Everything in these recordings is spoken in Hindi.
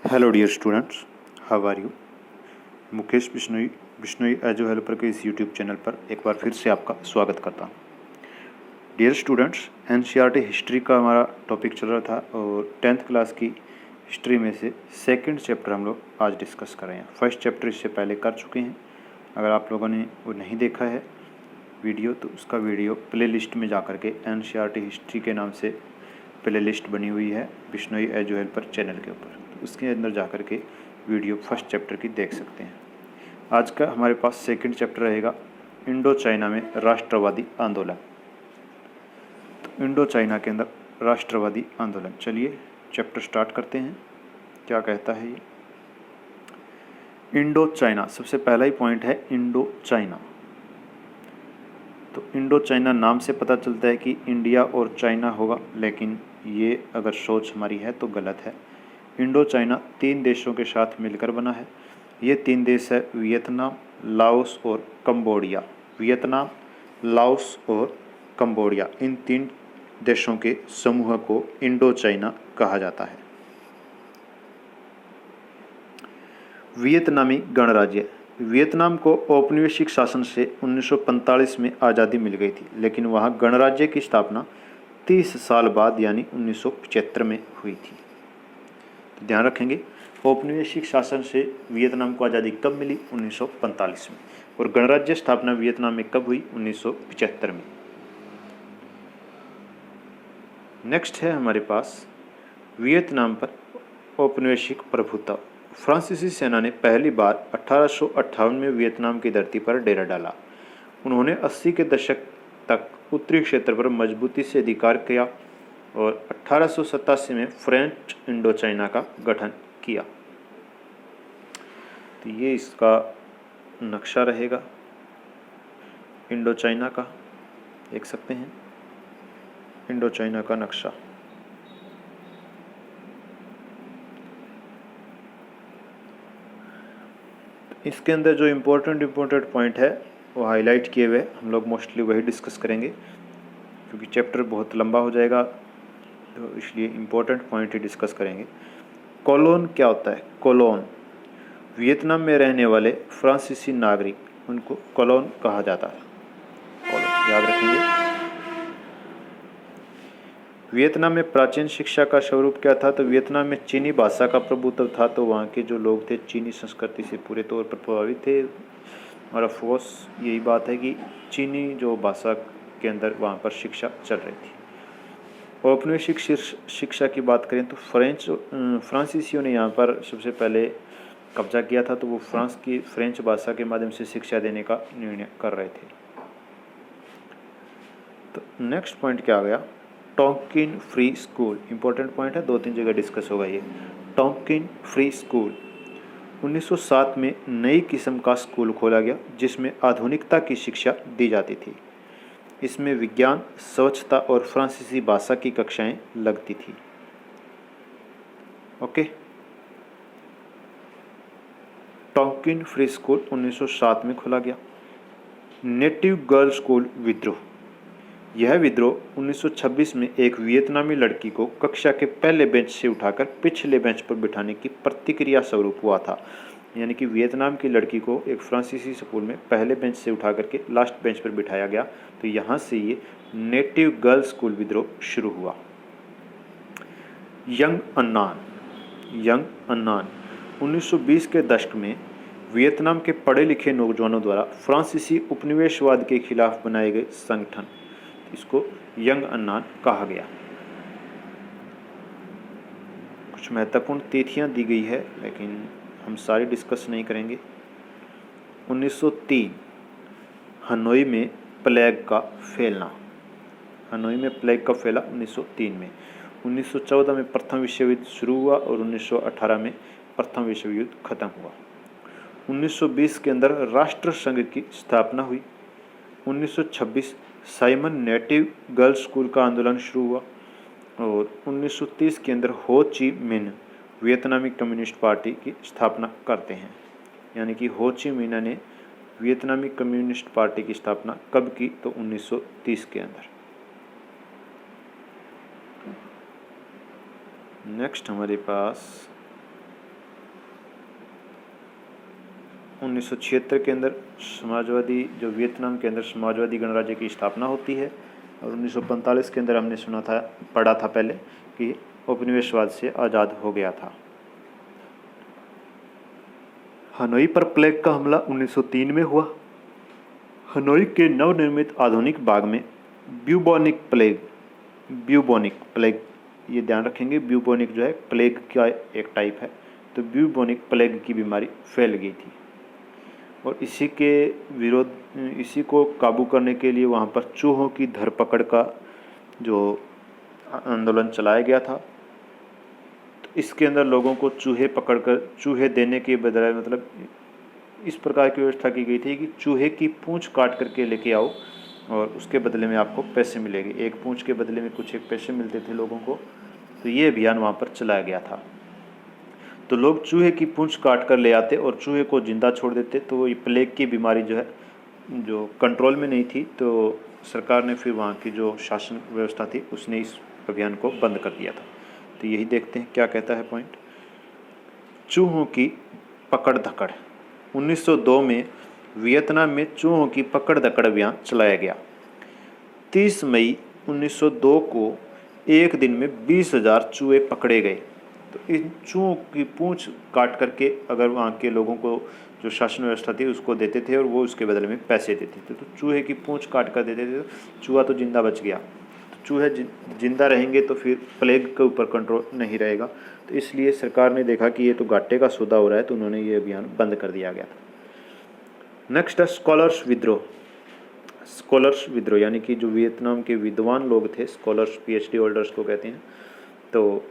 Hello dear students, how are you. Mukesh Bishnoi एजो हेल्पर के इस यूट्यूब चैनल पर एक बार फिर से आपका स्वागत करता हूँ। डियर स्टूडेंट्स, एनसीईआरटी हिस्ट्री का हमारा टॉपिक चल रहा था और 10th क्लास की हिस्ट्री में से सेकंड चैप्टर हम लोग आज डिस्कस कर रहे हैं। फर्स्ट चैप्टर इससे पहले कर चुके हैं। अगर आप लोगों ने वो नहीं देखा है वीडियो तो उसका वीडियो प्ले लिस्ट में जा कर के एनसीईआरटी हिस्ट्री के नाम से प्ले लिस्ट बनी हुई है बिश्नोई एजो हेल्पर चैनल के ऊपर, तो उसके अंदर जा कर के वीडियो फर्स्ट चैप्टर की देख सकते हैं। आज का हमारे पास सेकंड चैप्टर रहेगा इंडो चाइना में राष्ट्रवादी आंदोलन। तो इंडो चाइना के अंदर राष्ट्रवादी आंदोलन, चलिए चैप्टर स्टार्ट करते हैं। क्या कहता है ये? इंडो चाइना, सबसे पहला ही पॉइंट है इंडो चाइना। तो इंडो चाइना नाम से पता चलता है कि इंडिया और चाइना होगा, लेकिन ये अगर सोच हमारी है तो गलत है। इंडो चाइना 3 देशों के साथ मिलकर बना है। ये 3 देश है वियतनाम, लाओस और कंबोडिया। वियतनाम, लाओस और कंबोडिया, इन 3 देशों के समूह को इंडो चाइना कहा जाता है। वियतनामी गणराज्य। वियतनाम को औपनिवेशिक शासन से 1945 में आज़ादी मिल गई थी, लेकिन वहाँ गणराज्य की स्थापना 30 साल बाद यानी 1975 में हुई थी। तो ध्यान रखेंगे, औपनिवेशिक शासन से वियतनाम को आज़ादी कब मिली? 1945 में। और गणराज्य स्थापना वियतनाम में कब हुई? 1975 में। नेक्स्ट है हमारे पास वियतनाम पर औपनिवेशिक प्रभुत्व। फ्रांसीसी सेना ने पहली बार 1858 में वियतनाम की धरती पर डेरा डाला। उन्होंने 80 के दशक तक उत्तरी क्षेत्र पर मजबूती से अधिकार किया और 1887 में फ्रेंच इंडो चाइना का गठन किया। तो ये इसका नक्शा रहेगा इंडो चाइना का, देख सकते हैं इंडो चाइना का नक्शा। इसके अंदर जो इम्पोर्टेंट पॉइंट है वो हाईलाइट किए हुए, हम लोग मोस्टली वही डिस्कस करेंगे क्योंकि चैप्टर बहुत लंबा हो जाएगा, तो इसलिए इम्पोर्टेंट पॉइंट ही डिस्कस करेंगे। कोलोन क्या होता है? कोलोन, वियतनाम में रहने वाले फ्रांसीसी नागरिक, उनको कोलोन कहा जाता है। कोलोन याद रखेंगे। वियतनाम में प्राचीन शिक्षा का स्वरूप क्या था? तो वियतनाम में चीनी भाषा का प्रभुत्व था, तो वहाँ के जो लोग थे चीनी संस्कृति से पूरे तौर पर प्रभावित थे। और ऑफकोर्स यही बात है कि चीनी जो भाषा के अंदर वहाँ पर शिक्षा चल रही थी। औपनिवेशिक शिक्षा की बात करें तो फ्रांसीसियों ने यहाँ पर सबसे पहले कब्जा किया था, तो वो फ्रेंच भाषा के माध्यम से शिक्षा देने का निर्णय कर रहे थे। तो नेक्स्ट पॉइंट क्या आ गया? Tonkin free school, important point है, 2-3 जगह डिस्कस होगा ये। टोंकिन फ्री स्कूल 1907 में नई किस्म का स्कूल खोला गया जिसमें आधुनिकता की शिक्षा दी जाती थी। इसमें विज्ञान, स्वच्छता और फ्रांसीसी भाषा की कक्षाएं लगती थी। ओके, टोंकिन फ्री स्कूल 1907 में खोला गया। नेटिव गर्ल स्कूल विद्रोह, यह विद्रोह 1926 में एक वियतनामी लड़की को कक्षा के पहले बेंच से उठाकर पिछले बेंच पर बिठाने की प्रतिक्रिया स्वरूप हुआ था। यानी कि वियतनाम की लड़की को एक फ्रांसीसी स्कूल में पहले बेंच से उठा करके लास्ट बेंच पर बिठाया गया, तो यहाँ से ये नेटिव गर्ल स्कूल विद्रोह शुरू हुआ। यंग अन्नान 1920 के दशक में वियतनाम के पढ़े लिखे नौजवानों द्वारा फ्रांसीसी उपनिवेशवाद के खिलाफ बनाए गए संगठन, इसको यंग अन्नान कहा गया। कुछ महत्वपूर्ण तिथियां दी गई है लेकिन हम सारी डिस्कस नहीं करेंगे। 1903 हनोई में प्लेग का फैलना, हनोई में प्लेग का फैला 1903 में। 1914 में प्रथम विश्व युद्ध शुरू हुआ और 1918 में प्रथम विश्व युद्ध खत्म हुआ। 1920 के अंदर राष्ट्र संघ की स्थापना हुई। 1926 साइमन नेटिव गर्ल स्कूल का आंदोलन शुरू हुआ और 1930 के अंदर हो ची मिन्ह वियतनामी कम्युनिस्ट पार्टी की स्थापना करते हैं। यानी कि हो ची मिन्ह ने वियतनामी कम्युनिस्ट पार्टी की स्थापना कब की? तो 1930 के अंदर। नेक्स्ट हमारे पास 1976 के अंदर समाजवादी जो वियतनाम के अंदर समाजवादी गणराज्य की स्थापना होती है और 1945 के अंदर हमने पढ़ा था पहले कि उपनिवेशवाद से आज़ाद हो गया था। हनोई पर प्लेग का हमला 1903 में हुआ। हनोई के नवनिर्मित आधुनिक बाग में ब्यूबोनिक प्लेग, ये ध्यान रखेंगे, ब्यूबोनिक जो है प्लेग का एक टाइप है, तो ब्यूबोनिक प्लेग की बीमारी फैल गई थी और इसी को काबू करने के लिए वहाँ पर चूहों की धरपकड़ का जो आंदोलन चलाया गया था। तो इसके अंदर लोगों को चूहे देने के बजाय, मतलब इस प्रकार की व्यवस्था की गई थी कि चूहे की पूंछ काट करके लेके आओ और उसके बदले में आपको पैसे मिलेंगे। एक पूंछ के बदले में कुछ एक पैसे मिलते थे लोगों को। तो ये अभियान वहाँ पर चलाया गया था। तो लोग चूहे की पूंछ काट कर ले आते और चूहे को जिंदा छोड़ देते, तो ये प्लेग की बीमारी जो है जो कंट्रोल में नहीं थी, तो सरकार ने फिर वहाँ की जो शासन व्यवस्था थी उसने इस अभियान को बंद कर दिया था। तो यही देखते हैं क्या कहता है पॉइंट। चूहों की पकड़ धकड़। 1902 में वियतनाम में चूहों की पकड़ धकड़ अभियान चलाया गया। 30 मई 1902 को एक दिन में 20,000 चूहे पकड़े गए। तो इन चूहों की पूंछ काट करके अगर वहाँ के लोगों को जो शासन व्यवस्था थी उसको देते थे और वो उसके बदले में पैसे देते थे। तो चूहे की पूंछ काट कर देते थे, तो चूहा तो जिंदा बच गया। तो चूहे जिंदा रहेंगे तो फिर प्लेग के ऊपर कंट्रोल नहीं रहेगा। तो इसलिए सरकार ने देखा कि ये तो घाटे का सौदा हो रहा है, तो उन्होंने ये अभियान बंद कर दिया गया था। नेक्स्ट है स्कॉलर्स विद्रोह। स्कॉलर्स विद्रोह यानी कि जो वियतनाम के विद्वान लोग थे, स्कॉलर्स PhD होल्डर्स को कहते हैं। तो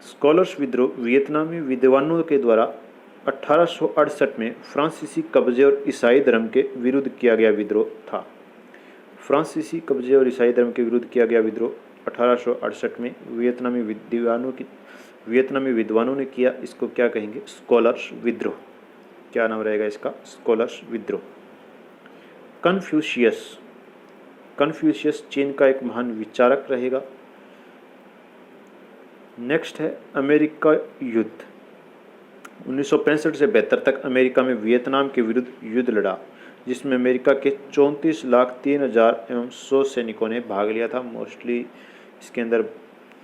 स्कॉलर्स विद्रोह वियतनामी विद्वानों के द्वारा 1868 में फ्रांसीसी कब्जे और ईसाई धर्म के विरुद्ध किया गया विद्रोह था। फ्रांसीसी कब्जे और ईसाई धर्म के विरुद्ध किया गया विद्रोह 1868 में वियतनामी विद्वानों ने किया। इसको क्या कहेंगे? स्कॉलर्स विद्रोह। क्या नाम रहेगा इसका? स्कॉलर्स विद्रोह। कन्फ्यूशियस चीन का एक महान विचारक रहेगा। नेक्स्ट है अमेरिका युद्ध। 1965 से 72 तक अमेरिका में वियतनाम के विरुद्ध युद्ध लड़ा, जिसमें अमेरिका के 34,03,000 एवं 100 सैनिकों ने भाग लिया था। मोस्टली इसके अंदर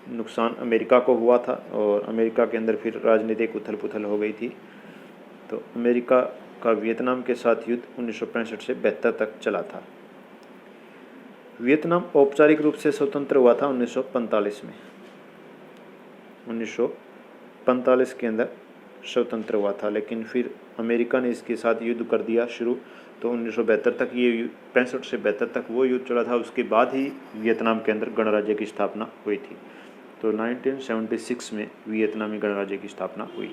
नुकसान अमेरिका को हुआ था और अमेरिका के अंदर फिर राजनीतिक उथल पुथल हो गई थी। तो अमेरिका का वियतनाम के साथ युद्ध 1965 से 72 तक चला था। वियतनाम औपचारिक रूप से स्वतंत्र हुआ था 1945 में। 1945 के अंदर स्वतंत्र हुआ था, लेकिन फिर अमेरिका ने इसके साथ युद्ध कर दिया शुरू। तो 1972 तक ये 65 से 72 तक वो युद्ध चला था। उसके बाद ही वियतनाम के अंदर गणराज्य की स्थापना हुई थी। तो 1976 में वियतनामी गणराज्य की स्थापना हुई।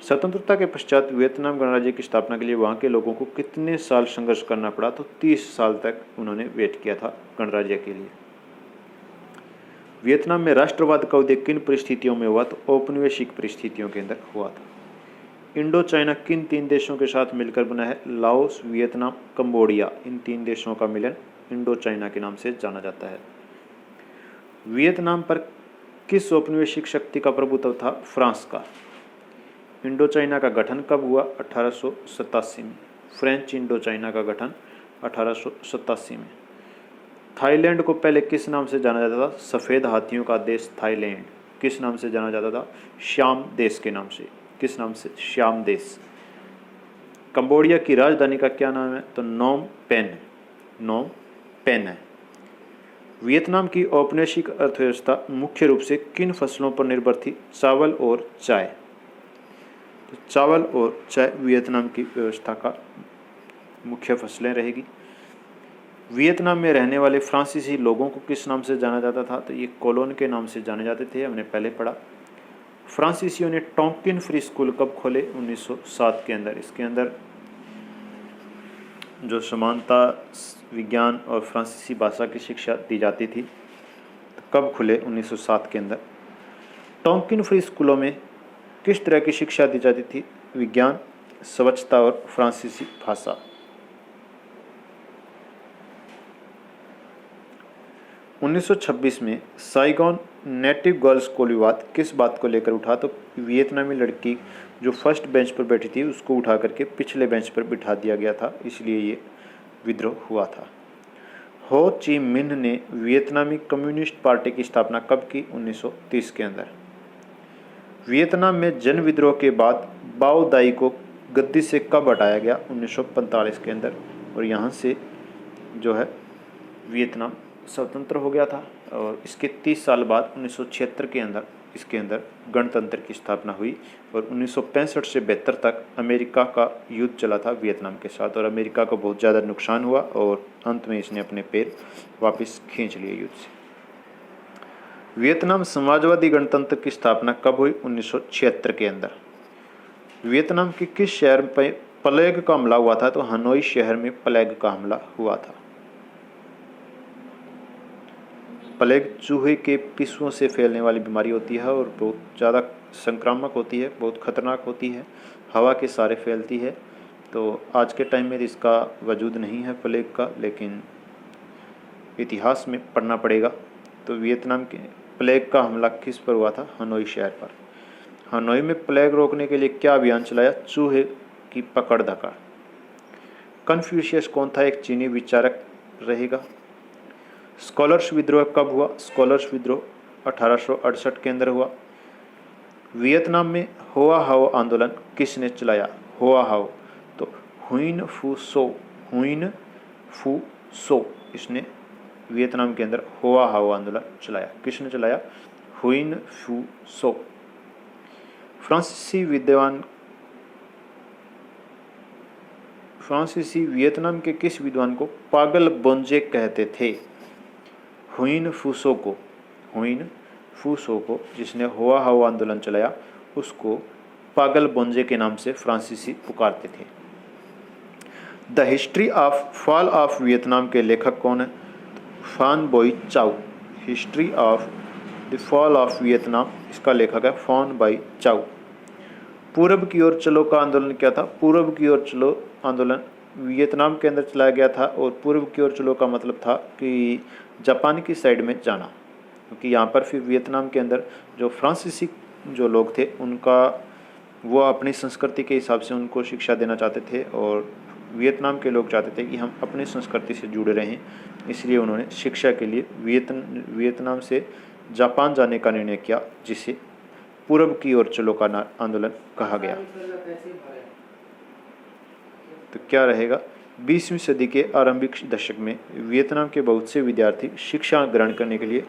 स्वतंत्रता के पश्चात वियतनाम गणराज्य की स्थापना के लिए वहाँ के लोगों को कितने साल संघर्ष करना पड़ा? तो 30 साल तक उन्होंने वेट किया था गणराज्य के लिए। वियतनाम में राष्ट्रवाद का उदय किन परिस्थितियों में हुआ? तो औपनिवेशिक परिस्थितियों के अंदर हुआ था। इंडो चाइना किन 3 देशों के साथ मिलकर बना है? Laos, Vietnam, Cambodia. इन 3 देशों का मिलन इंडो चाइना के नाम से जाना जाता है। वियतनाम पर किस औपनिवेशिक शक्ति का प्रभुत्व था? फ्रांस का। इंडो चाइना का गठन कब हुआ? 1887 में। फ्रेंच इंडो चाइना का गठन 1887 में। थाईलैंड को पहले किस नाम से जाना जाता था? सफ़ेद हाथियों का देश थाईलैंड। किस नाम से जाना जाता था? श्याम देश के नाम से। किस नाम से? श्याम देश। कंबोडिया की राजधानी का क्या नाम है? तो नोम पेन। नोम पेन है। वियतनाम की औपनिवेशिक अर्थव्यवस्था मुख्य रूप से किन फसलों पर निर्भर थी? चावल और चाय। तो चावल और चाय वियतनाम की व्यवस्था का मुख्य फसलें रहेगी। वियतनाम में रहने वाले फ्रांसीसी लोगों को किस नाम से जाना जाता था? तो ये कोलोन के नाम से जाने जाते थे, हमने पहले पढ़ा। फ्रांसीसियों ने टोंकिन फ्री स्कूल कब खोले? 1907 के अंदर। इसके अंदर जो समानता, विज्ञान और फ्रांसीसी भाषा की शिक्षा दी जाती थी। तो कब खुले? 1907 के अंदर। टोंकिन फ्री स्कूलों में किस तरह की शिक्षा दी जाती थी? विज्ञान, स्वच्छता और फ्रांसीसी भाषा। 1926 में साइगोन नेटिव गर्ल्स को विवाद किस बात को लेकर उठा? तो वियतनामी लड़की जो फर्स्ट बेंच पर बैठी थी उसको उठा करके पिछले बेंच पर बिठा दिया गया था, इसलिए ये विद्रोह हुआ था। हो ची मिन्ह ने वियतनामी कम्युनिस्ट पार्टी की स्थापना कब की? 1930 के अंदर। वियतनाम में जन विद्रोह के बाद बाओ दाई को गद्दी से कब हटाया गया? 1945 के अंदर। और यहाँ से जो है वियतनाम स्वतंत्र हो गया था और इसके 30 साल बाद 1976 के अंदर इसके अंदर गणतंत्र की स्थापना हुई। और 1965 से 72 तक अमेरिका का युद्ध चला था वियतनाम के साथ और अमेरिका को बहुत ज़्यादा नुकसान हुआ और अंत में इसने अपने पैर वापस खींच लिए युद्ध से। वियतनाम समाजवादी गणतंत्र की स्थापना कब हुई? 1976 के अंदर। वियतनाम के किस शहर पर प्लेग का हमला हुआ था? तो हनोई शहर में प्लेग का हमला हुआ था। प्लेग चूहे के पिस्सों से फैलने वाली बीमारी होती है और बहुत ज़्यादा संक्रामक होती है, बहुत खतरनाक होती है, हवा के सहारे फैलती है। तो आज के टाइम में इसका वजूद नहीं है प्लेग का, लेकिन इतिहास में पढ़ना पड़ेगा। तो वियतनाम के प्लेग का हमला किस पर हुआ था? हनोई शहर पर। हनोई में प्लेग रोकने के लिए क्या अभियान चलाया? चूहे की पकड़ धकड़। कन्फ्यूशियस कौन था? एक चीनी विचारक रहेगा। स्कॉलर्स विद्रोह कब हुआ? स्कॉलर्स विद्रोह 1868 के अंदर हुआ। वियतनाम में होआ हाओ आंदोलन किसने चलाया? होआ हाओ तो हुइन फू सो इसने वियतनाम के अंदर होआ हाओ आंदोलन चलाया। किसने चलाया? हुइन फू सो। फ्रांसीसी वियतनाम के किस विद्वान को पागल बोंजे कहते थे? हुइन फूसो को जिसने होआ हाओ आंदोलन चलाया उसको पागल बोंजे के नाम से फ्रांसीसी पुकारते थे। The history of fall of Vietnam के लेखक कौन है? Phan Boi Chau. History of the fall of Vietnam इसका लेखक है फान बाई चाउ। पूरब की ओर चलो का आंदोलन क्या था? पूरब की ओर चलो आंदोलन वियतनाम के अंदर चलाया गया था और पूर्व की ओर चलो का मतलब था कि जापान की साइड में जाना, क्योंकि यहाँ पर फिर वियतनाम के अंदर जो फ्रांसीसी जो लोग थे उनका वो अपनी संस्कृति के हिसाब से उनको शिक्षा देना चाहते थे और वियतनाम के लोग चाहते थे कि हम अपनी संस्कृति से जुड़े रहें, इसलिए उन्होंने शिक्षा के लिए वियतनाम से जापान जाने का निर्णय किया, जिसे पूरब की ओर चलो का आंदोलन कहा गया। तो क्या रहेगा? 20वीं सदी के आरंभिक दशक में वियतनाम के बहुत से विद्यार्थी शिक्षा ग्रहण करने के लिए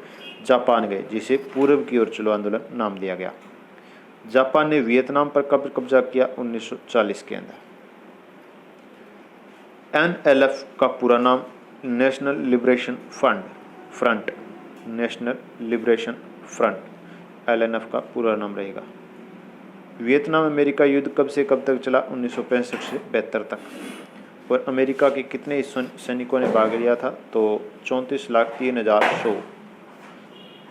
जापान गए, जिसे पूरब की ओर चलो आंदोलन नाम दिया गया। जापान ने वियतनाम पर कब कब्जा किया? 1940 के अंदर। NLF का पूरा नाम national liberation front, national liberation front LNF का पूरा नाम रहेगा। वियतनाम अमेरिका युद्ध कब से कब तक चला? 1965 से 72 तक। और अमेरिका के कितने सैनिकों ने भाग लिया था? तो 34,03,100।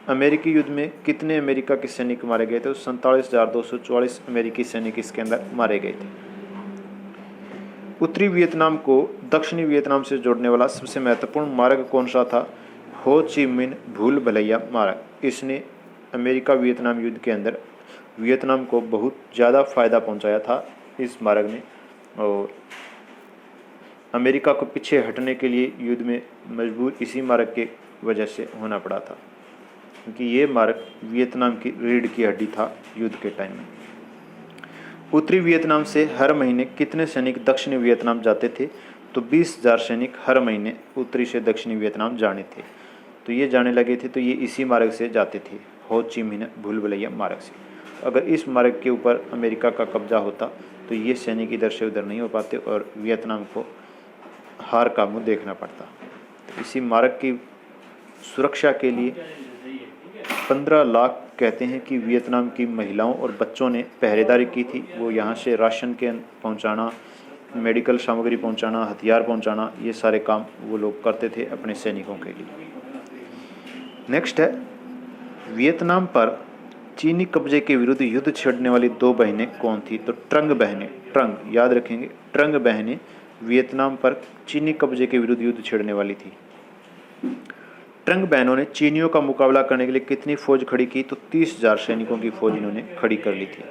अमेरिकी युद्ध में कितने अमेरिका के सैनिक मारे गए थे? 47,244 अमेरिकी सैनिक इसके अंदर मारे गए थे। उत्तरी वियतनाम को दक्षिणी वियतनाम से जोड़ने वाला सबसे महत्वपूर्ण मार्ग कौन सा था? हो ची मिन्ह भूल भुलैया मार्ग। इसने अमेरिका वियतनाम युद्ध के अंदर वियतनाम को बहुत ज़्यादा फायदा पहुंचाया था इस मार्ग ने, और अमेरिका को पीछे हटने के लिए युद्ध में मजबूर इसी मार्ग के वजह से होना पड़ा था, क्योंकि ये मार्ग वियतनाम की रीढ़ की हड्डी था युद्ध के टाइम में। उत्तरी वियतनाम से हर महीने कितने सैनिक दक्षिणी वियतनाम जाते थे? तो 20,000 सैनिक हर महीने उत्तरी से दक्षिणी वियतनाम जाने थे। तो ये जाने लगे थे, तो ये इसी मार्ग से जाते थे, हो ची मिन्ह भूल भुलैया मार्ग से। अगर इस मार्ग के ऊपर अमेरिका का कब्जा होता तो ये सैनिक इधर से उधर नहीं हो पाते और वियतनाम को हार का मुँह देखना पड़ता। तो इसी मार्ग की सुरक्षा के लिए 15 लाख कहते हैं कि वियतनाम की महिलाओं और बच्चों ने पहरेदारी की थी। वो यहाँ से राशन के पहुँचाना, मेडिकल सामग्री पहुँचाना, हथियार पहुँचाना, ये सारे काम वो लोग करते थे अपने सैनिकों के लिए। नेक्स्ट है, वियतनाम पर चीनी कब्जे के विरुद्ध युद्ध छेड़ने वाली 2 बहनें कौन थी? तो ट्रंग बहनें, ट्रंग याद रखेंगे, ट्रंग बहनें वियतनाम पर चीनी कब्जे के विरुद्ध युद्ध छेड़ने वाली थी। ट्रंग बहनों ने चीनियों का मुकाबला करने के लिए कितनी फौज खड़ी की? तो 30,000 सैनिकों की फौज इन्होंने खड़ी कर ली थी।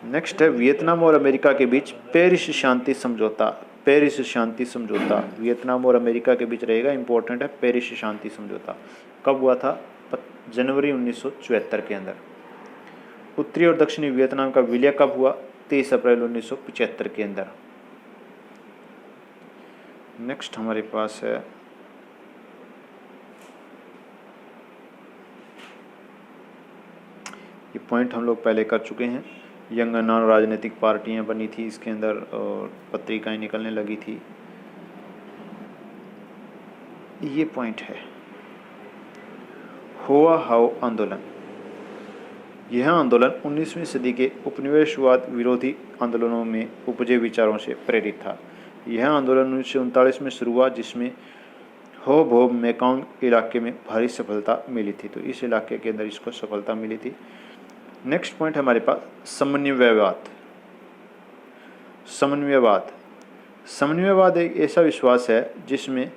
नेक्स्ट है वियतनाम और अमेरिका के बीच पेरिस शांति समझौता। पेरिस शांति समझौता वियतनाम और अमेरिका के बीच रहेगा, इंपॉर्टेंट है। पेरिस शांति समझौता कब हुआ था? जनवरी 1974 के अंदर। उत्तरी और दक्षिणी वियतनाम का विलय कब हुआ? 23 अप्रैल 1975 के अंदर। नेक्स्ट हमारे पास है ये पॉइंट हम लोग पहले कर चुके हैं। यंग नॉन राजनीतिक पार्टियां बनी थी इसके अंदर और पत्रिकाएं निकलने लगी थी। ये पॉइंट है हुआ हाउ आंदोलन। यह आंदोलन 19वीं सदी के उपनिवेशवाद विरोधी आंदोलनों में उपजे विचारों से प्रेरित था। यह आंदोलन 1939 में शुरू हुआ, जिसमें हो भो मेकांग इलाके में भारी सफलता मिली थी। तो इस इलाके के अंदर इसको सफलता मिली थी। नेक्स्ट पॉइंट है हमारे पास समन्वयवाद। समन्वयवाद समन्वयवाद एक ऐसा विश्वास है जिसमें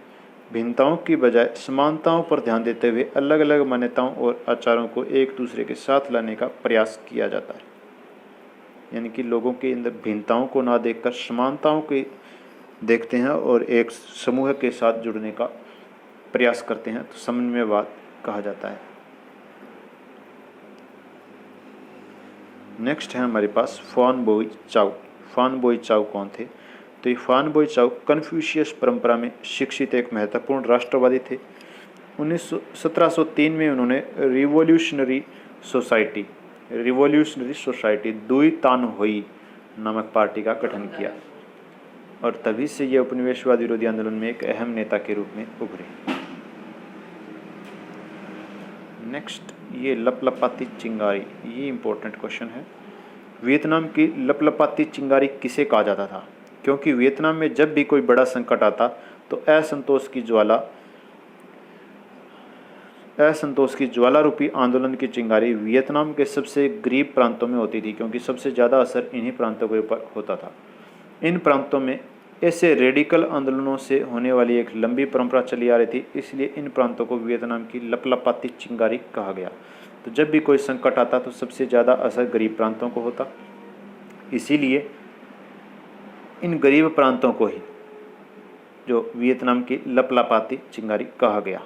भिन्नताओं की बजाय समानताओं पर ध्यान देते हुए अलग अलग मान्यताओं और आचारों को एक दूसरे के साथ लाने का प्रयास किया जाता है। यानी कि लोगों के अंदर भिन्नताओं को ना देखकर समानताओं के देखते हैं और एक समूह के साथ जुड़ने का प्रयास करते हैं, तो समन्वयवाद कहा जाता है। नेक्स्ट है हमारे पास फान बोई चाउ। फान बोई चाउ कौन थे? तो ये फान बोई चाउ कन्फ्यूशियस परंपरा में शिक्षित एक महत्वपूर्ण राष्ट्रवादी थे। 1703 में उन्होंने रिवोल्यूशनरी सोसाइटी दुई तान होई नामक पार्टी का गठन किया और तभी से ये उपनिवेशवाद विरोधी आंदोलन में एक अहम नेता के रूप में उभरे। नेक्स्ट ये लपलपाती चिंगारी, ये इंपॉर्टेंट क्वेश्चन है। वियतनाम की लपलपाती चिंगारी किसे कहा जाता था? क्योंकि वियतनाम में जब भी कोई बड़ा संकट आता तो असंतोष की ज्वाला रूपी आंदोलन की चिंगारी वियतनाम के सबसे गरीब प्रांतों में होती थी, क्योंकि सबसे ज़्यादा असर इन्हीं प्रांतों के ऊपर होता था। इन प्रांतों में ऐसे रेडिकल आंदोलनों से होने वाली एक लंबी परंपरा चली आ रही थी, इसलिए इन प्रांतों को वियतनाम की लपलपाती चिंगारी कहा गया। तो जब भी कोई संकट आता तो सबसे ज़्यादा असर गरीब प्रांतों को होता, इसीलिए इन गरीब प्रांतों को ही जो वियतनाम की लपलपाती चिंगारी कहा गया।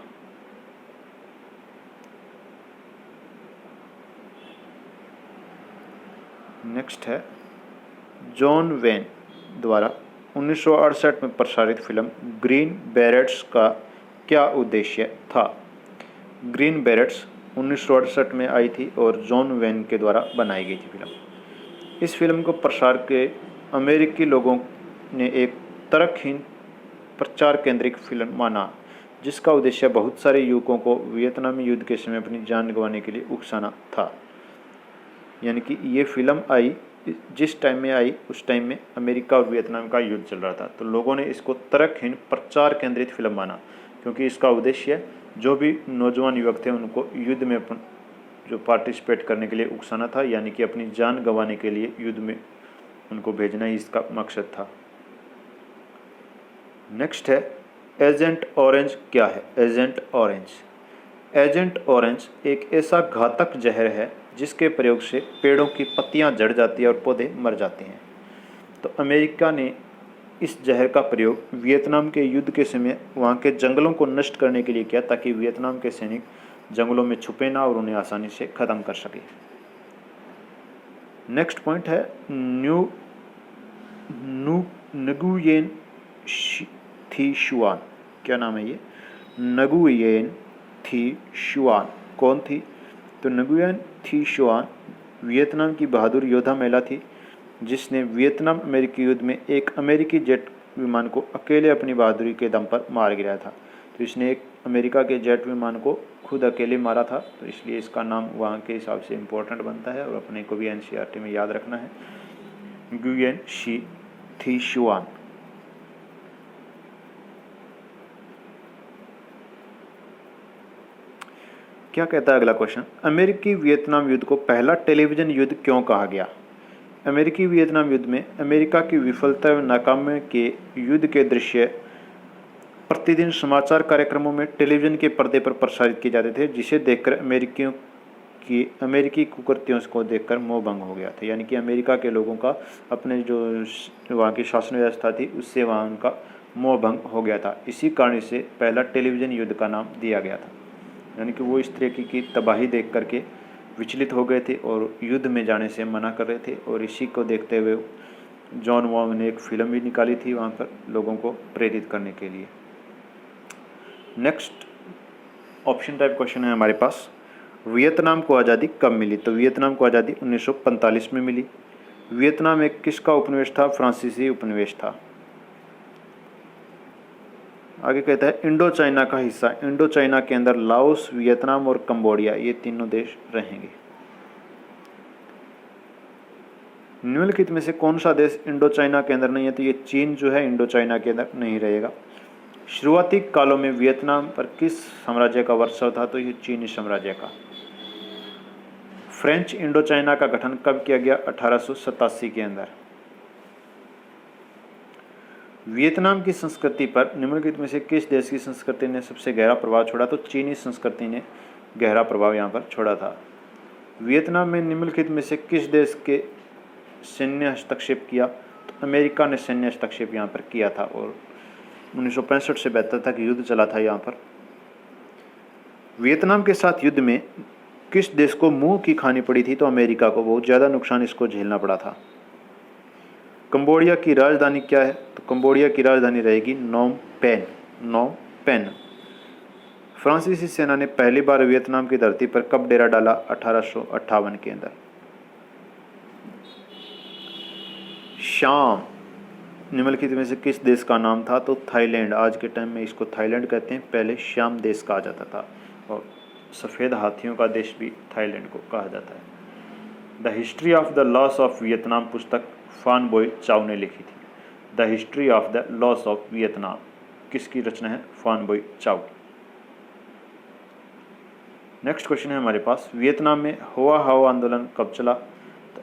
नेक्स्ट है जॉन वेन द्वारा 1968 में प्रसारित फिल्म ग्रीन बेरेट्स का क्या उद्देश्य था? ग्रीन बेरेट्स 1968 में आई थी और जॉन वेन के द्वारा बनाई गई थी फिल्म। इस फिल्म को प्रसार के अमेरिकी लोगों ने एक तर्कहीन प्रचार केंद्रित फिल्म माना, जिसका उद्देश्य बहुत सारे युवकों को वियतनामी युद्ध के समय अपनी जान गंवाने के लिए उकसाना था। यानी कि ये फिल्म आई जिस टाइम में आई उस टाइम में अमेरिका और वियतनाम का युद्ध चल रहा था, तो लोगों ने इसको तर्कहीन प्रचार केंद्रित फिल्म माना, क्योंकि इसका उद्देश्य जो भी नौजवान युवक थे उनको युद्ध में जो पार्टिसिपेट करने के लिए उकसाना था, यानी कि अपनी जान गंवाने के लिए युद्ध में उनको भेजना ही इसका मकसद था। नेक्स्ट है एजेंट ऑरेंज क्या है? एजेंट ऑरेंज एक ऐसा घातक जहर है जिसके प्रयोग से पेड़ों की पत्तियां झड़ जाती है और पौधे मर जाते हैं। तो अमेरिका ने इस जहर का प्रयोग वियतनाम के युद्ध के समय वहाँ के जंगलों को नष्ट करने के लिए किया, ताकि वियतनाम के सैनिक जंगलों में छुपे ना और उन्हें आसानी से ख़त्म कर सके। नेक्स्ट पॉइंट है नगुयेन थी शुआन। क्या नाम है ये? नगुयेन थी शुआन कौन थी? तो नगुयेन थी शुआन वियतनाम की बहादुर योद्धा महिला थी, जिसने वियतनाम अमेरिकी युद्ध में एक अमेरिकी जेट विमान को अकेले अपनी बहादुरी के दम पर मार गिराया था। तो इसने एक अमेरिका के जेट विमान को खुद अकेले मारा था, तो इसलिए इसका नाम वहाँ के हिसाब से इम्पोर्टेंट बनता है और अपने को भी एनसीईआरटी में याद रखना है। गुयेन थी शुआन। क्या कहता है अगला क्वेश्चन? अमेरिकी वियतनाम युद्ध को पहला टेलीविज़न युद्ध क्यों कहा गया? अमेरिकी वियतनाम युद्ध में अमेरिका की विफलता व नाकामी के युद्ध के दृश्य प्रतिदिन समाचार कार्यक्रमों में टेलीविज़न के पर्दे पर प्रसारित किए जाते थे, जिसे देखकर अमेरिकी कुकृत्यों को देखकर मोह भंग हो गया था। यानी कि अमेरिका के लोगों का अपने जो वहाँ की शासन व्यवस्था थी उससे वहाँ उनका मोह भंग हो गया था। इसी कारण इसे पहला टेलीविज़न युद्ध का नाम दिया गया था। यानी कि वो इस तरीके की तबाही देख करके विचलित हो गए थे और युद्ध में जाने से मना कर रहे थे। और इसी को देखते हुए जॉन वॉन ने एक फ़िल्म भी निकाली थी वहाँ पर लोगों को प्रेरित करने के लिए। नेक्स्ट ऑप्शन टाइप क्वेश्चन है हमारे पास, वियतनाम को आज़ादी कब मिली? तो वियतनाम को आज़ादी 1945 में मिली। वियतनाम एक किसका उपनिवेश था? फ्रांसीसी उपनिवेश था। आगे कहता है इंडो चाइना का हिस्सा। इंडो चाइना के अंदर लाओस, वियतनाम और कंबोडिया ये तीनों देश रहेंगे। निम्नलिखित में से कौन सा देश इंडो चाइना के अंदर नहीं है? तो ये चीन जो है इंडो चाइना के अंदर नहीं रहेगा। शुरुआती कालों में वियतनाम पर किस साम्राज्य का वर्चस्व था? तो ये चीनी साम्राज्य का। फ्रेंच इंडो चाइना का गठन कब किया गया? 1887 के अंदर। वियतनाम की संस्कृति पर निम्नलिखित में से किस देश की संस्कृति ने सबसे गहरा प्रभाव छोड़ा? तो चीनी संस्कृति ने गहरा प्रभाव यहाँ पर छोड़ा था। वियतनाम में निम्नलिखित में से किस देश के सैन्य हस्तक्षेप किया? तो अमेरिका ने सैन्य हस्तक्षेप यहाँ पर किया था और 1965 से 72 तक युद्ध चला था यहाँ पर। वियतनाम के साथ युद्ध में किस देश को मुंह की खानी पड़ी थी? तो अमेरिका को बहुत ज़्यादा नुकसान इसको झेलना पड़ा था। कंबोडिया की राजधानी क्या है? तो कंबोडिया की राजधानी रहेगी नोम पेन। फ्रांसीसी सेना ने पहली बार वियतनाम की धरती पर कब डेरा डाला? 1858 के अंदर। शाम निम्नलिखित में से किस देश का नाम था? तो थाईलैंड। आज के टाइम में इसको थाईलैंड कहते हैं, पहले श्याम देश कहा जाता था और सफ़ेद हाथियों का देश भी थाईलैंड को कहा जाता है। The history of the loss of Vietnam पुस्तक फान बोई चाओ ने लिखी थी। The history of the loss of Vietnam किसकी रचना है? फान बोई चाओ। नेक्स्ट क्वेश्चन है हमारे पास, वियतनाम में हुआ हाओ आंदोलन कब चला? तो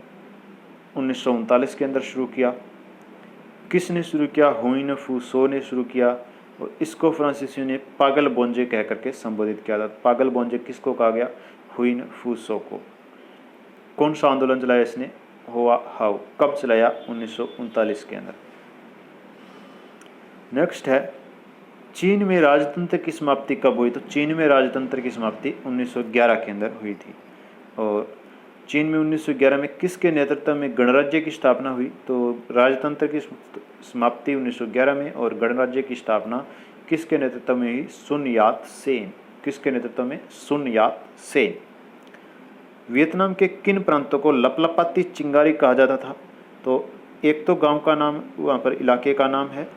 1939 के अंदर शुरू किया। किसने शुरू किया? हुइन फू सो ने शुरू किया और इसको फ्रांसीसियों ने पागल बोंजे कह करके संबोधित किया था। पागल बोंजे किसको कहा गया? हुइन फू सो को। कौन सा आंदोलन चलाया इसने? हुआ हाउ। कब चलाया? 1939 के अंदर। नेक्स्ट है, चीन में राजतंत्र की समाप्ति कब हुई? तो चीन में राजतंत्र की समाप्ति 1911 के अंदर हुई थी। और चीन में 1911 में किसके नेतृत्व में गणराज्य की स्थापना हुई? तो राजतंत्र की समाप्ति 1911 में और गणराज्य की स्थापना किसके नेतृत्व में हुई? सुन यात सेन। किसके नेतृत्व में? सुन यात सेन। वियतनाम के किन प्रांतों को लपलपाती चिंगारी कहा जाता था? तो एक तो गांव का नाम, वहाँ पर इलाके का नाम है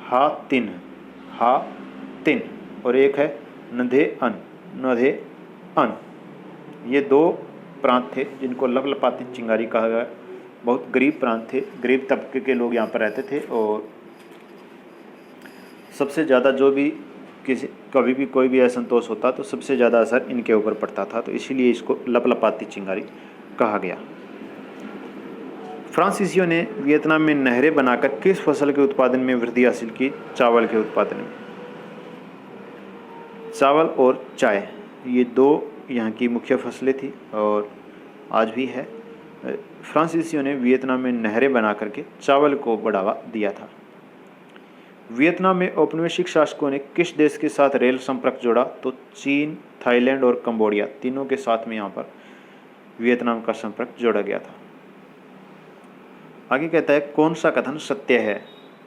हा तिन और एक है नधे अन। ये दो प्रांत थे जिनको लपलपाती चिंगारी कहा गया। बहुत गरीब प्रांत थे, गरीब तबके के लोग यहाँ पर रहते थे और सबसे ज़्यादा जो भी कभी भी कोई भी असंतोष होता तो सबसे ज़्यादा असर इनके ऊपर पड़ता था, तो इसीलिए इसको लपलपाती चिंगारी कहा गया। फ्रांसीसियों ने वियतनाम में नहरें बनाकर किस फसल के उत्पादन में वृद्धि हासिल की? चावल के उत्पादन में। चावल और चाय ये दो यहाँ की मुख्य फसलें थी और आज भी है। फ्रांसीसियों ने वियतनाम में नहरें बना करके चावल को बढ़ावा दिया था। वियतनाम में औपनिवेशिक शासकों ने किस देश के साथ रेल संपर्क जोड़ा? तो चीन, थाईलैंड और कंबोडिया तीनों के साथ में यहाँ पर वियतनाम का संपर्क जोड़ा गया था। आगे कहता है कौन सा कथन सत्य है?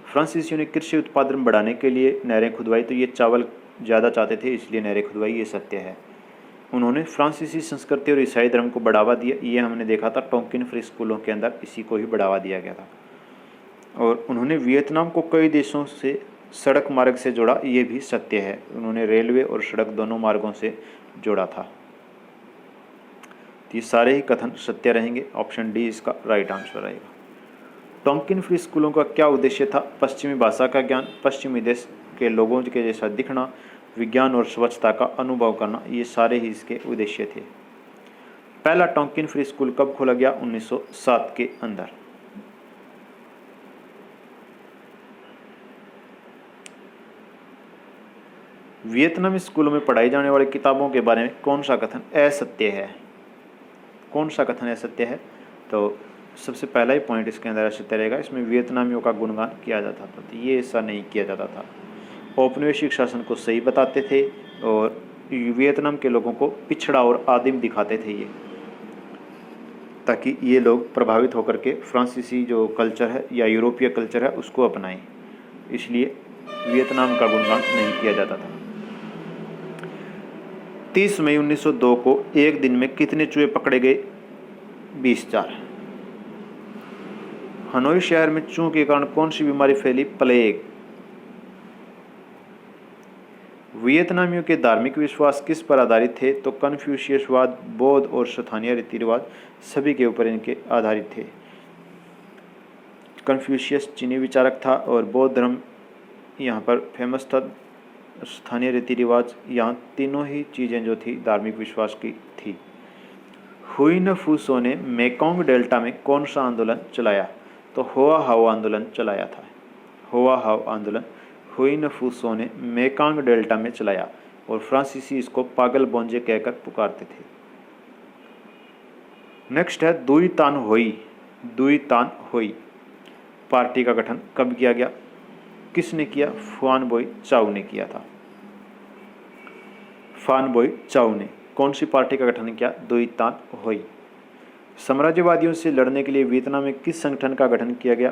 फ्रांसीसियों ने कृषि उत्पादन बढ़ाने के लिए नहरें खुदवाई, तो ये चावल ज़्यादा चाहते थे इसलिए नहरें खुदवाई, ये सत्य है। उन्होंने फ्रांसीसी संस्कृति और ईसाई धर्म को बढ़ावा दिया, ये हमने देखा था टोंकिन फ्री स्कूलों के अंदर इसी को ही बढ़ावा दिया गया था। और उन्होंने वियतनाम को कई देशों से सड़क मार्ग से जोड़ा, ये भी सत्य है। उन्होंने रेलवे और सड़क दोनों मार्गों से जोड़ा था। तो ये सारे ही कथन सत्य रहेंगे। ऑप्शन डी इसका राइट आंसर रहेगा। टोंकिन फ्री स्कूलों का क्या उद्देश्य था? पश्चिमी भाषा का ज्ञान, पश्चिमी देश के लोगों के जैसा दिखना, विज्ञान और स्वच्छता का अनुभव करना, ये सारे ही इसके उद्देश्य थे। पहला टोंकिन फ्री स्कूल कब खोला गया? 1907 के अंदर। वियतनामी स्कूलों में पढ़ाई जाने वाली किताबों के बारे में कौन सा कथन असत्य है? कौन सा कथन असत्य है? तो सबसे पहला ही पॉइंट इसके अंदर असत्य रहेगा, इसमें वियतनामियों का गुणगान किया जाता था, तो ये ऐसा नहीं किया जाता था। औपनिवेशिक शासन को सही बताते थे और वियतनाम के लोगों को पिछड़ा और आदिम दिखाते थे ये, ताकि ये लोग प्रभावित होकर के फ्रांसीसी जो कल्चर है या यूरोपीय कल्चर है उसको अपनाएं, इसलिए वियतनाम का गुणगान नहीं किया जाता था। 30 मई 1902 को एक दिन में कितने चूहे पकड़े गए? 20,000। हनोई शहर में चूहों के कारण कौन सी बीमारी फैली? प्लेग। वियतनामियों के धार्मिक विश्वास किस पर आधारित थे? तो कन्फ्यूशियसवाद, बौद्ध और स्थानीय रीति रिवाज सभी के ऊपर इनके आधारित थे। कन्फ्यूशियस चीनी विचारक था और बौद्ध धर्म यहाँ पर फेमस था। स्थानीय रीति रिवाज, यहाँ तीनों ही चीज़ें जो थी धार्मिक विश्वास की थी। हुइन फूसो ने मेकोंग डेल्टा में कौन सा आंदोलन चलाया? तो होआ हाओ आंदोलन चलाया था। होआ हाओ आंदोलन हुइन फूसो ने मेकांग डेल्टा में चलाया और फ्रांसीसी इसको पागल बोंजे कहकर पुकारते थे। नेक्स्ट है दुई तान होई। दुई तान होई पार्टी का गठन कब किया गया? किसने किया? फान बोई चाउ ने किया था। फान बोई चाउ ने कौन सी पार्टी का गठन किया? दुई तान होई। साम्राज्यवादियों से लड़ने के लिए वियतनाम में किस संगठन का गठन किया गया?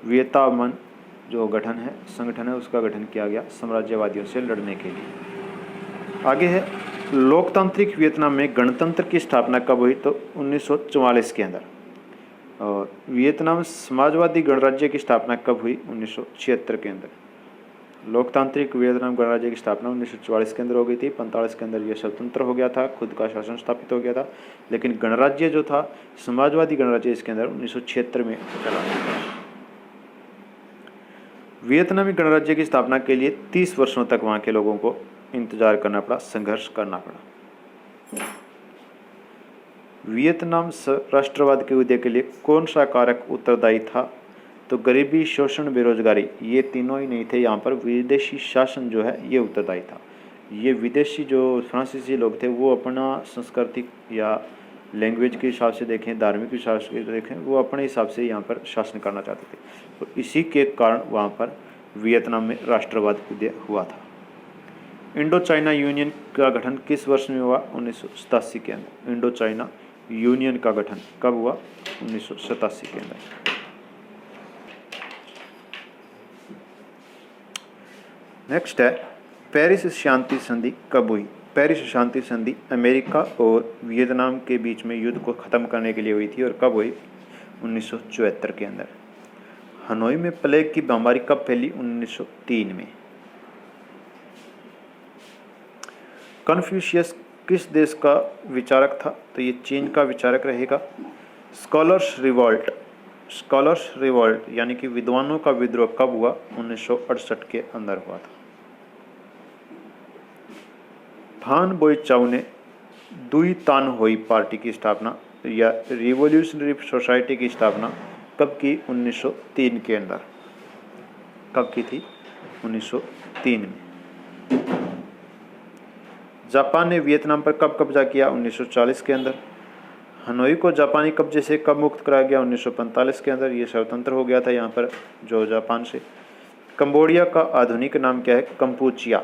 वियतनामन जो गठन है, संगठन है, उसका गठन किया गया साम्राज्यवादियों से लड़ने के लिए। आगे है लोकतांत्रिक वियतनाम में गणतंत्र की स्थापना कब हुई? तो 1944 के अंदर। और वियतनाम समाजवादी गणराज्य की स्थापना कब हुई? 1976 के अंदर। लोकतांत्रिक वियतनाम गणराज्य की स्थापना 1944 के अंदर हो गई थी। 45 के अंदर यह स्वतंत्र हो गया था, खुद का शासन स्थापित हो गया था, लेकिन गणराज्य जो था समाजवादी गणराज्य इसके अंदर 1976 में चला। वियतनामी गणराज्य की स्थापना के लिए 30 वर्षों तक वहाँ के लोगों को इंतजार करना पड़ा, संघर्ष करना पड़ा। वियतनाम राष्ट्रवाद के उदय के लिए कौन सा कारक उत्तरदायी था? तो गरीबी, शोषण, बेरोजगारी, ये तीनों ही नहीं थे। यहाँ पर विदेशी शासन जो है ये उत्तरदायी था। ये विदेशी जो फ्रांसीसी लोग थे वो अपना सांस्कृतिक या लैंग्वेज के हिसाब से देखें, धार्मिक हिसाब से देखें, वो अपने हिसाब से यहाँ पर शासन करना चाहते थे। तो इसी के कारण वहाँ पर वियतनाम में राष्ट्रवाद उदय हुआ था। इंडो चाइना यूनियन का गठन किस वर्ष में हुआ? 1987 के अंदर। इंडो चाइना यूनियन का गठन कब हुआ? 1987 के अंदर। नेक्स्ट है पेरिस शांति संधि कब हुई? पेरिस शांति संधि अमेरिका और वियतनाम के बीच में युद्ध को ख़त्म करने के लिए हुई थी। और कब हुई? 1974 के अंदर। हनोई में प्लेग की बीमारी कब फैली? 1903 में। कन्फ्यूशियस किस देश का विचारक था? तो ये चीन का विचारक रहेगा। स्कॉलर्स रिवॉल्ट यानी कि विद्वानों का विद्रोह कब हुआ? 1968 के अंदर हुआ था। फान बोई चाउ ने दुई तान होई पार्टी की स्थापना या रिवॉल्यूशनरी सोसाइटी की स्थापना कब की? 1903 के अंदर। कब की थी? 1903 में। जापान ने वियतनाम पर कब कब्जा किया? 1940 के अंदर। हनोई को जापानी कब्जे से कब मुक्त कराया गया? 1945 के अंदर। ये स्वतंत्र हो गया था यहाँ पर जो जापान से। कंबोडिया का आधुनिक नाम क्या है? कंपूचिया।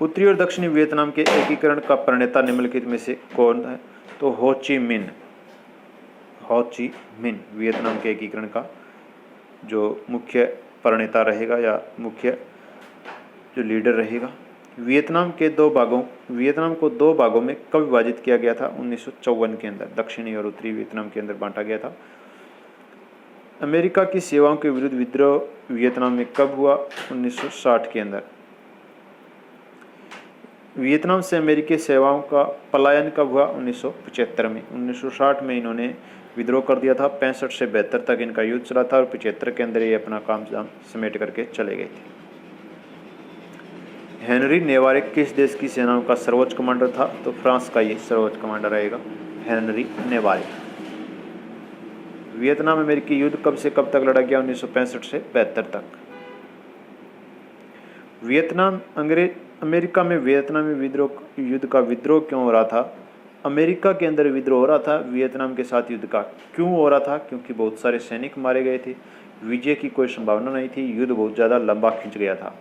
उत्तरी और दक्षिणी वियतनाम के एकीकरण का प्रणेता निम्नलिखित में से कौन है? तो हो ची मिन वियतनाम के एकीकरण का जो मुख्य प्रणेता रहेगा या मुख्य जो लीडर रहेगा। वियतनाम को दो भागों में कब विभाजित किया गया था? 1954 के अंदर। दक्षिणी और उत्तरी वियतनाम के अंदर बांटा गया था। अमेरिका की सेवाओं के विरुद्ध विद्रोह वियतनाम में कब हुआ? 1960 के अंदर। वियतनाम से अमेरिकी सेवाओं का पलायन कब हुआ? 1975 में। 1960 में इन्होंने विद्रोह कर दिया था। 65 से 72 तक इनका युद्ध चला था और 75 के अंदर ये अपना काम समेट करके चले गए थे। हेनरी नेवारे किस देश की सेनाओं का सर्वोच्च कमांडर था? तो फ्रांस का ये सर्वोच्च कमांडर रहेगा, हेनरी नेवारे। वियतनाम अमेरिकी युद्ध कब से कब तक लड़ा गया? 1965 से 72 तक। अमेरिका में वियतनामी युद्ध का विद्रोह क्यों हो रहा था? अमेरिका के अंदर विद्रोह हो रहा था वियतनाम के साथ युद्ध का। क्यों हो रहा था? क्योंकि बहुत सारे सैनिक मारे गए थे, विजय की कोई संभावना नहीं थी, युद्ध बहुत ज़्यादा लंबा खिंच गया था।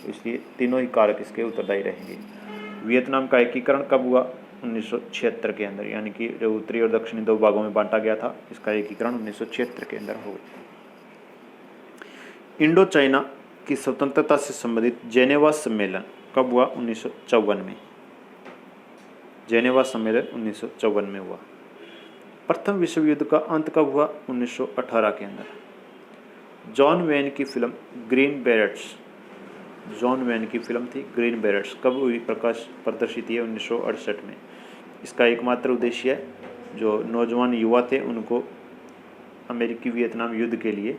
इसलिए तीनों ही कारक इसके उत्तरदायी रहेंगे। वियतनाम का एकीकरण कब हुआ? 1976 के अंदर, यानी कि जो उत्तरी और दक्षिणी दो भागों में बांटा गया था, इसका एकीकरण 1976 के अंदर हो गया। इंडो चाइना की स्वतंत्रता से संबंधित जेनेवा सम्मेलन कब हुआ? 1954 में। जेनेवा सम्मेलन 1954 में हुआ। प्रथम विश्व युद्ध का अंत कब हुआ? 1918 के अंदर। जॉन वेन की film Green Berets, John Wayne की फिल्म थी ग्रीन बैरेट्स, कब हुई प्रदर्शित है? 1968 में। इसका एकमात्र उद्देश्य है जो नौजवान युवा थे उनको अमेरिकी वियतनाम युद्ध के लिए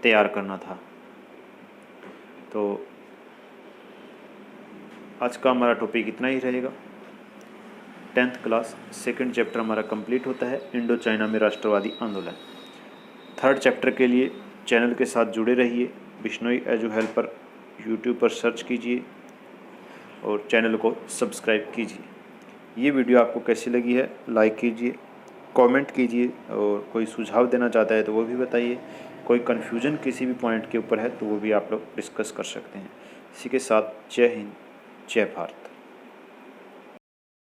तैयार करना था। तो आज का हमारा टॉपिक इतना ही रहेगा। 10th क्लास सेकंड चैप्टर हमारा कंप्लीट होता है, इंडो चाइना में राष्ट्रवादी आंदोलन। थर्ड चैप्टर के लिए चैनल के साथ जुड़े रहिए। बिश्नोई एजू हेल्पर यूट्यूब पर सर्च कीजिए और चैनल को सब्सक्राइब कीजिए। ये वीडियो आपको कैसी लगी है लाइक कीजिए, कमेंट कीजिए, और कोई सुझाव देना चाहता है तो वो भी बताइए। कोई कन्फ्यूजन किसी भी पॉइंट के ऊपर है तो वो भी आप लोग डिस्कस कर सकते हैं। इसी के साथ जय हिंद, जय भारत।